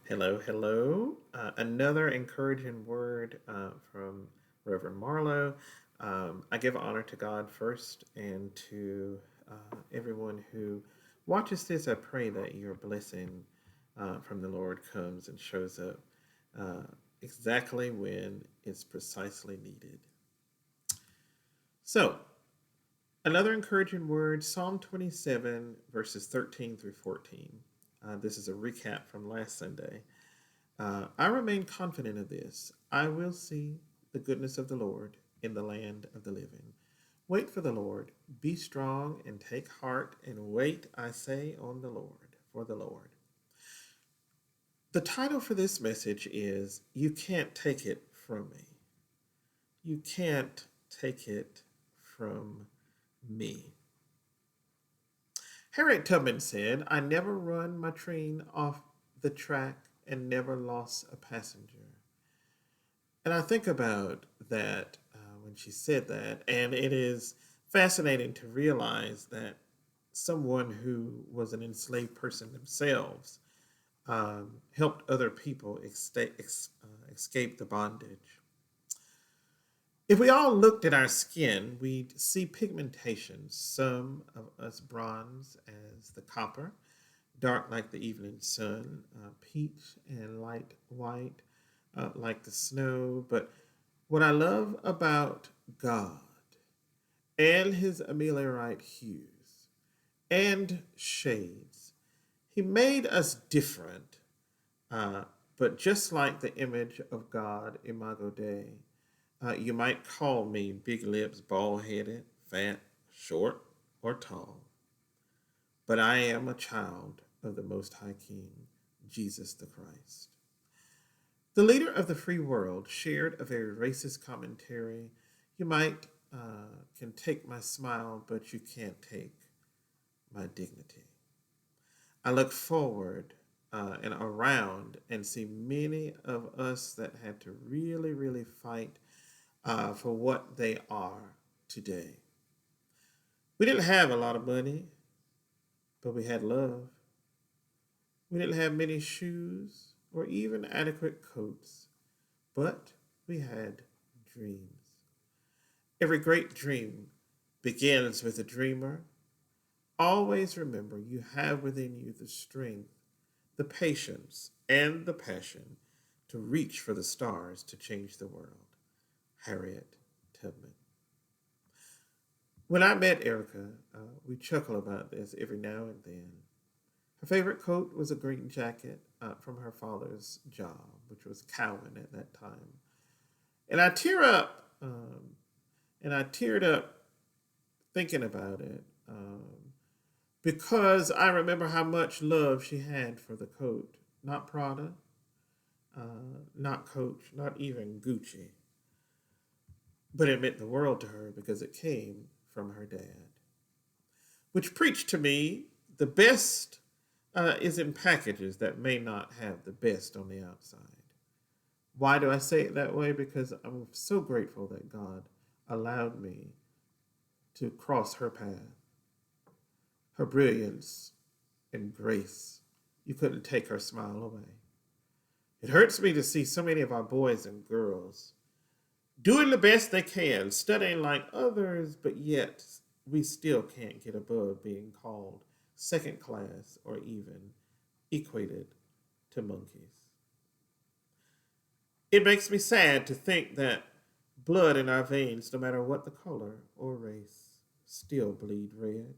Hello, hello. Another encouraging word from Reverend Marlow. I give honor to God first and to everyone who watches this. I pray that your blessing from the Lord comes and shows up uh, exactly when it's precisely needed. So, another encouraging word, Psalm 27, verses 13 through 14. This is a recap from last Sunday. I remain confident of this. I will see the goodness of the Lord in the land of the living. Wait for the Lord. Be strong and take heart and wait, I say, on the Lord, for the Lord. The title for this message is You Can't Take It From Me. You can't take it from me. Harriet Tubman said, I never run my train off the track and never lost a passenger. And I think about that when she said that, and it is fascinating to realize that someone who was an enslaved person themselves helped other people escape the bondage. If we all looked at our skin, we'd see pigmentation, some of us bronze as the copper, dark like the evening sun, peach and light white like the snow. But what I love about God and his ameliorite hues and shades, he made us different, uh, but just like the image of God, Imago Dei, you might call me big lips, bald headed, fat, short, or tall, but I am a child of the Most High King, Jesus the Christ. The leader of the free world shared a very racist commentary. You might can take my smile, but you can't take my dignity. I look forward and around and see many of us that had to really, really fight for what they are today. We didn't have a lot of money, but we had love. We didn't have many shoes or even adequate coats, but we had dreams. Every great dream begins with a dreamer. Always remember you have within you the strength, the patience, and the passion to reach for the stars to change the world. Harriet Tubman. When I met Erica, we chuckle about this every now and then. Her favorite coat was a green jacket from her father's job, which was cowing at that time. And I tear up, and I teared up thinking about it because I remember how much love she had for the coat. Not Prada, not Coach, not even Gucci. But it meant the world to her because it came from her dad. Which preached to me the best is in packages that may not have the best on the outside. Why do I say it that way? Because I'm so grateful that God allowed me to cross her path. Her brilliance and grace. You couldn't take her smile away. It hurts me to see so many of our boys and girls doing the best they can, studying like others, but yet we still can't get above being called second class or even equated to monkeys. It makes me sad to think that blood in our veins, no matter what the color or race, still bleed red.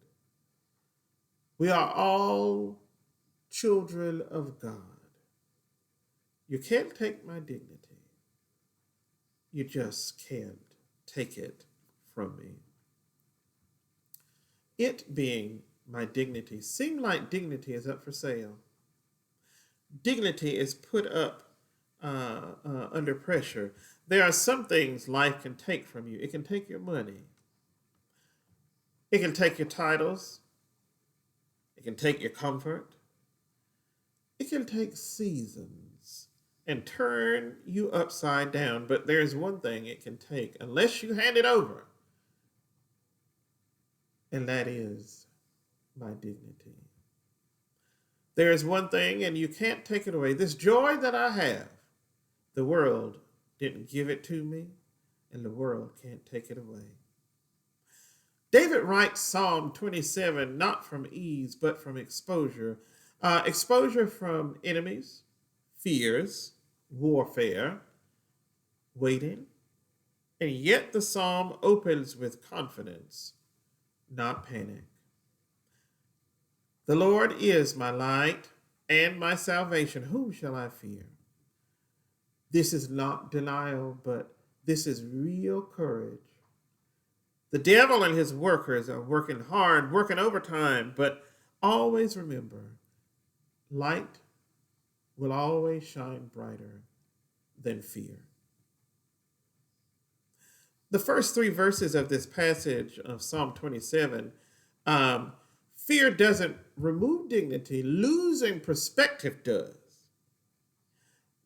We are all children of God. You can't take my dignity. You just can't take it from me. It being my dignity seemed like dignity is up for sale. Dignity is put up under pressure. There are some things life can take from you. It can take your money. It can take your titles. It can take your comfort. It can take seasons and turn you upside down. But there's one thing it can take, unless you hand it over, and that is my dignity. There is one thing, and you can't take it away. This joy that I have, the world didn't give it to me, and the world can't take it away. David writes Psalm 27 not from ease, but from exposure. Exposure from enemies, fears, warfare, waiting. And yet the psalm opens with confidence, not panic. The Lord is my light and my salvation. Whom shall I fear? This is not denial, but this is real courage. The devil and his workers are working hard, working overtime, but always remember, light will always shine brighter than fear. The first three verses of this passage of Psalm 27, um, fear doesn't remove dignity, losing perspective does.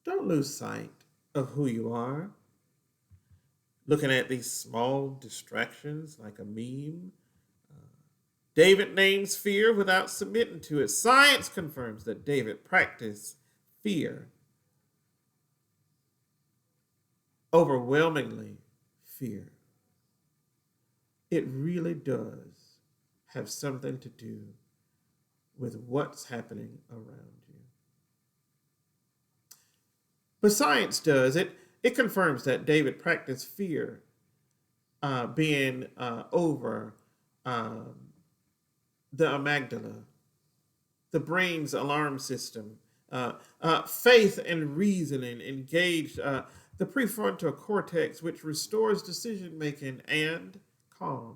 Don't lose sight of who you are. Looking at these small distractions like a meme. David names fear without submitting to it. Science confirms that David practiced fear, overwhelmingly fear. It really does have something to do with what's happening around you. But science does. It confirms that David practiced fear, being over um, the amygdala, the brain's alarm system, faith and reasoning engaged the prefrontal cortex, which restores decision making and calm.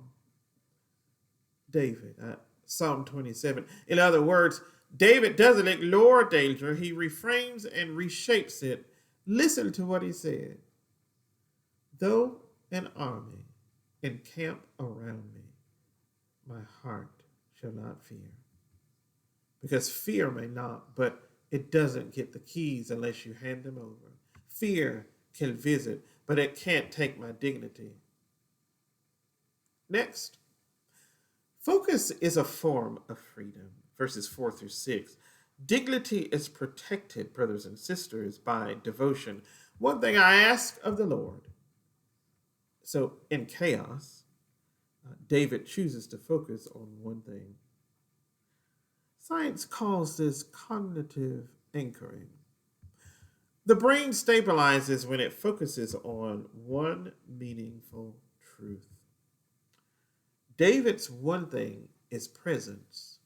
David, Psalm 27. In other words, David doesn't ignore danger, he reframes and reshapes it. Listen to what he said. Though an army encamp around me, my heart shall not fear. Because fear may knock, but it doesn't get the keys unless you hand them over. Fear can visit, but it can't take my dignity. Next, focus is a form of freedom. Verses 4 through 6. Dignity is protected, brothers and sisters, by devotion. One thing I ask of the Lord. So in chaos, David chooses to focus on one thing. Science calls this cognitive anchoring. The brain stabilizes when it focuses on one meaningful truth. David's one thing is presence,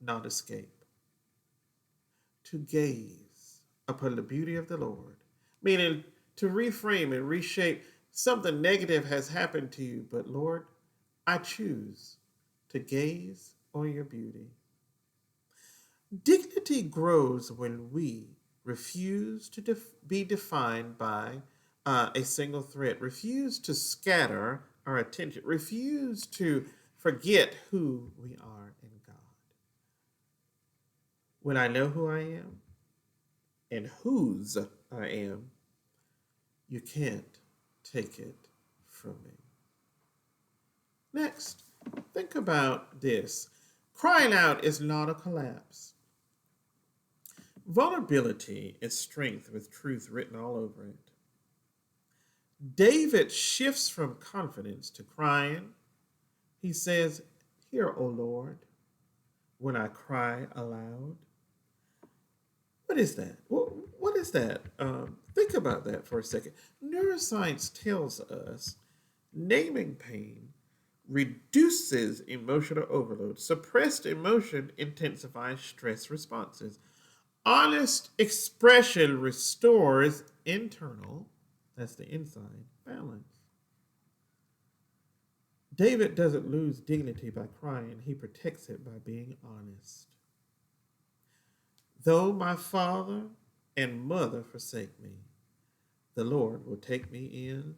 not escape. To gaze upon the beauty of the Lord, meaning to reframe and reshape. Something negative has happened to you, but Lord, I choose to gaze on your beauty. Dignity grows when we refuse to be defined by a single threat, refuse to scatter our attention, refuse to forget who we are in God. When I know who I am and whose I am, you can't take it from me. Next, think about this. Crying out is not a collapse. Vulnerability is strength with truth written all over it. David shifts from confidence to crying. He says, "Hear, O Lord, when I cry aloud." What is that? What is that? Think about that for a second. Neuroscience tells us naming pain reduces emotional overload. Suppressed emotion intensifies stress responses. Honest expression restores internal, that's the inside, balance. David doesn't lose dignity by crying, he protects it by being honest. Though my father and mother forsake me, the Lord will take me in.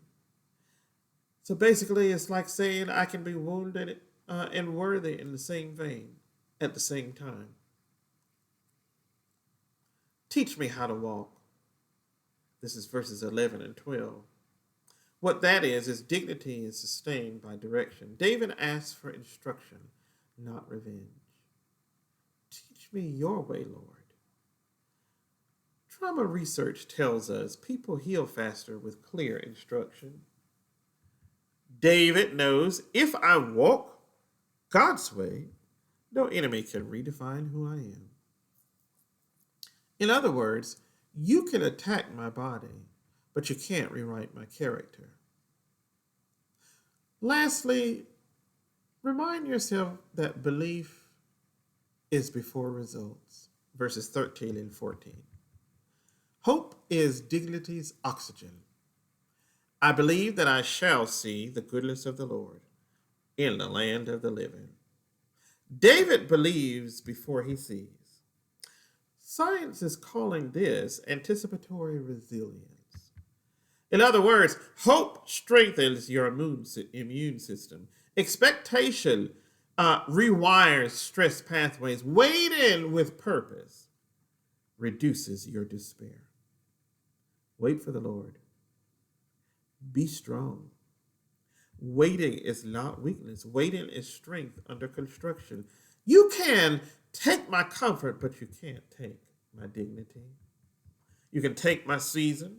So basically, it's like saying I can be wounded and worthy in the same vein at the same time. Teach me how to walk. This is verses 11 and 12. What that is dignity is sustained by direction. David asks for instruction, not revenge. Teach Teach me your way, Lord. Trauma research tells us people heal faster with clear instruction. David knows if I walk God's way, no enemy can redefine who I am. In other words, you can attack my body, but you can't rewrite my character. Lastly, remind yourself that belief is before results. Verses 13 and 14. Hope is dignity's oxygen. I believe that I shall see the goodness of the Lord in the land of the living. David believes before he sees. Science is calling this anticipatory resilience. In other words, hope strengthens your immune system. Expectation rewires stress pathways. Waiting with purpose reduces your despair. Wait for the Lord. Be strong. Waiting is not weakness. Waiting is strength under construction. You can take my comfort, but you can't take my dignity. You can take my season,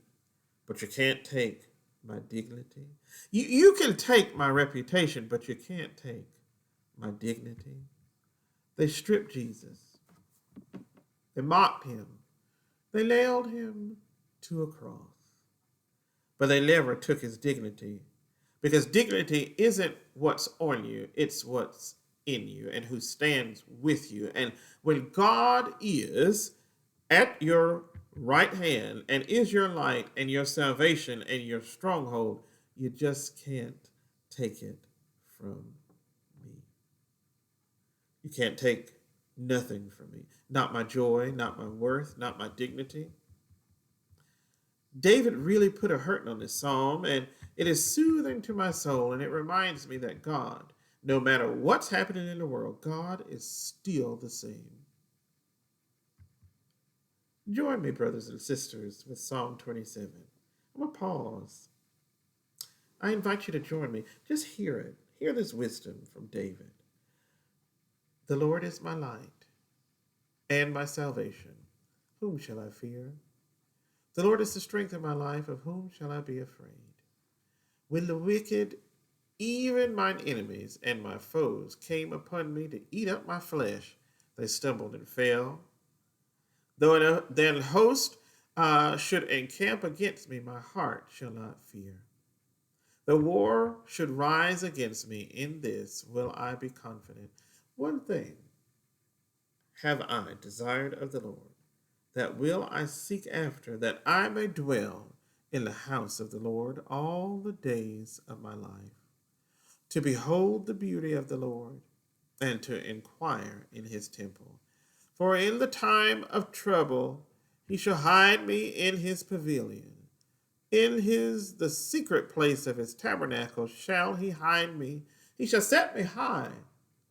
but you can't take my dignity. You can take my reputation, but you can't take my dignity. They stripped Jesus. They mocked him. They nailed him to a cross. But they never took his dignity, because dignity isn't what's on you, it's what's in you and who stands with you. And when God is at your right hand and is your light and your salvation and your stronghold, you just can't take it from me. You can't take nothing from me. Not my joy, not my worth, not my dignity. David really put a hurting on this psalm, and it is soothing to my soul, and it reminds me that God, no matter what's happening in the world, God is still the same. Join me, brothers and sisters, with Psalm 27. I'm going to pause. I invite you to join me. Just hear it. Hear this wisdom from David. The Lord is my light and my salvation. Whom shall I fear? The Lord is the strength of my life. Of whom shall I be afraid? When the wicked, even mine enemies and my foes, came upon me to eat up my flesh, they stumbled and fell. Though an host should encamp against me, my heart shall not fear. The war should rise against me, in this will I be confident. One thing have I desired of the Lord, that will I seek after, that I may dwell in the house of the Lord all the days of my life, to behold the beauty of the Lord, and to inquire in his temple. For in the time of trouble he shall hide me in his pavilion. In the secret place of his tabernacle shall he hide me. He shall set me high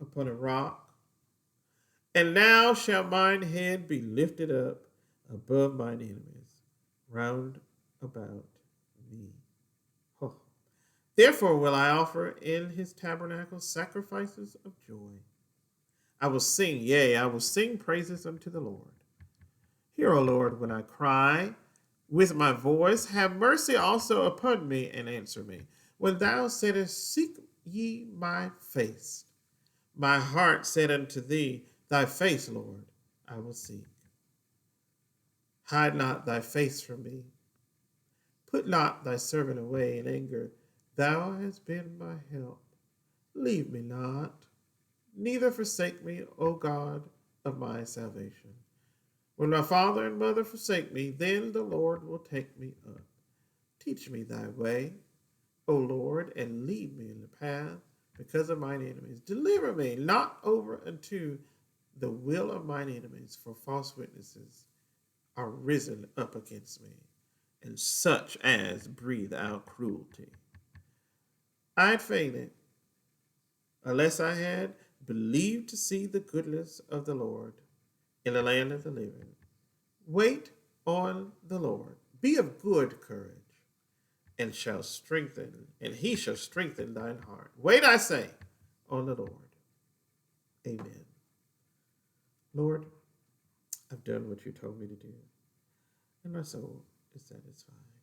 upon a rock. And now shall mine head be lifted up above mine enemies round about me. Oh. Therefore will I offer in his tabernacle sacrifices of joy. I will sing, yea, I will sing praises unto the Lord. Hear, O Lord, when I cry with my voice. Have mercy also upon me and answer me. When thou saidest, seek ye my face, my heart said unto thee, thy face, Lord, I will seek. Hide not thy face from me. Put not thy servant away in anger. Thou hast been my help. Leave me not, neither forsake me, O God of my salvation. When my father and mother forsake me, then the Lord will take me up. Teach me thy way, O Lord, and lead me in the path because of mine enemies. Deliver me not over unto the will of mine enemies, for false witnesses are risen up against me, and such as breathe out cruelty. I had fainted, unless I had believed to see the goodness of the Lord in the land of the living. Wait on the Lord. Be of good courage, and he shall strengthen thine heart. Wait, I say, on the Lord. Amen. Lord, I've done what you told me to do, and my soul is satisfied.